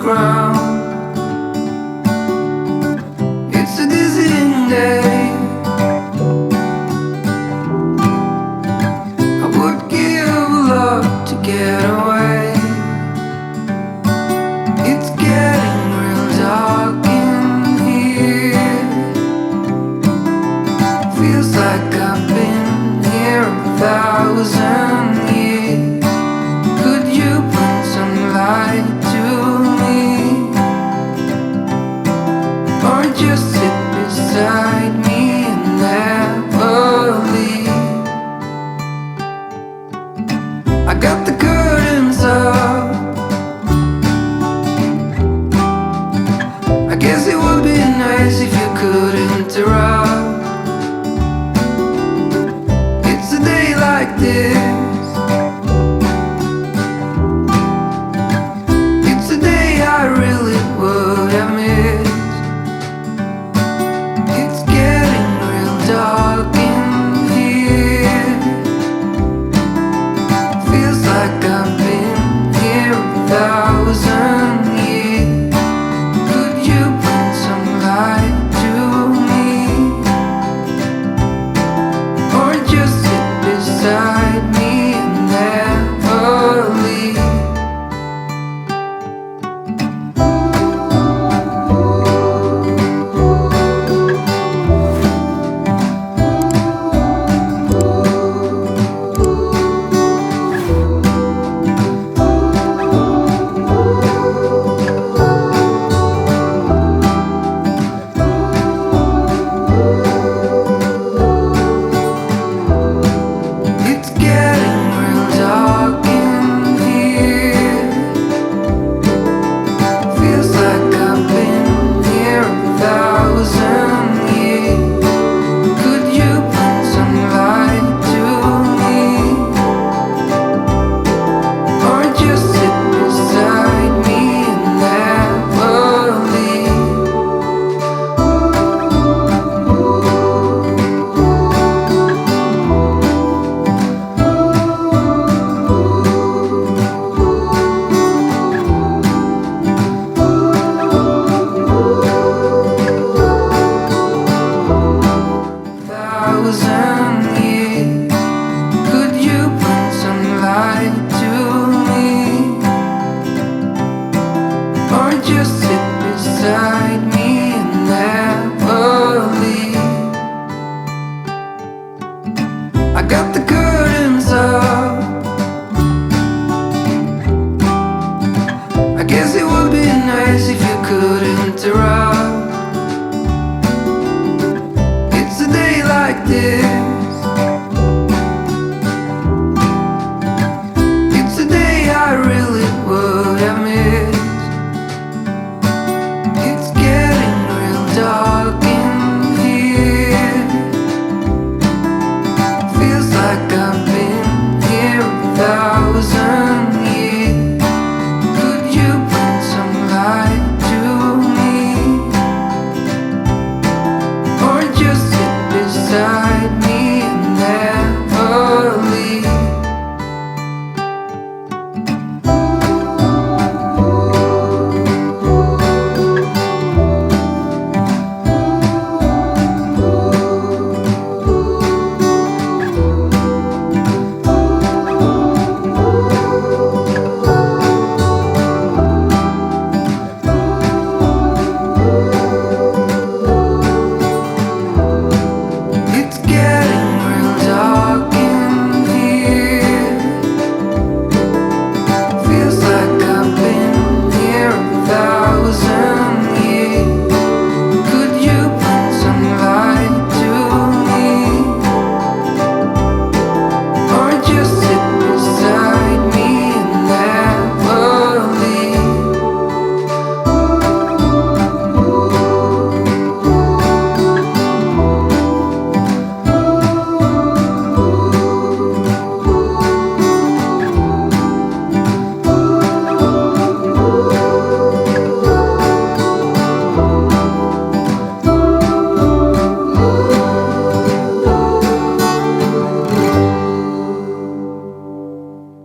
ground. It's a dizzying day. I would give a lot to get away. It's getting real dark in here. Feels like I've been here 1,000 years. Could you bring some light to me? Or just sit beside me and never leave? I got the curtains up. I guess it would be nice if you could interrupt. It's a day like this. It's a day I really would have missed. It's getting real dark in here. Feels like I've been here 1,000 years. Could you bring some light to me? Or just sit beside me and never leave? It's getting real dark in here. Feels like I've been here 1,000 years. Could you bring some light to me? Or just sit beside me and never leave? Thousand years. Could you bring some light to me? Or just sit beside me and never leave? I got the curtains up. I guess it would be nice if you could interrupt. It's a day like this. It's a day I really would have missed. It's getting real dark in here. Feels like I've been here 1,000 years.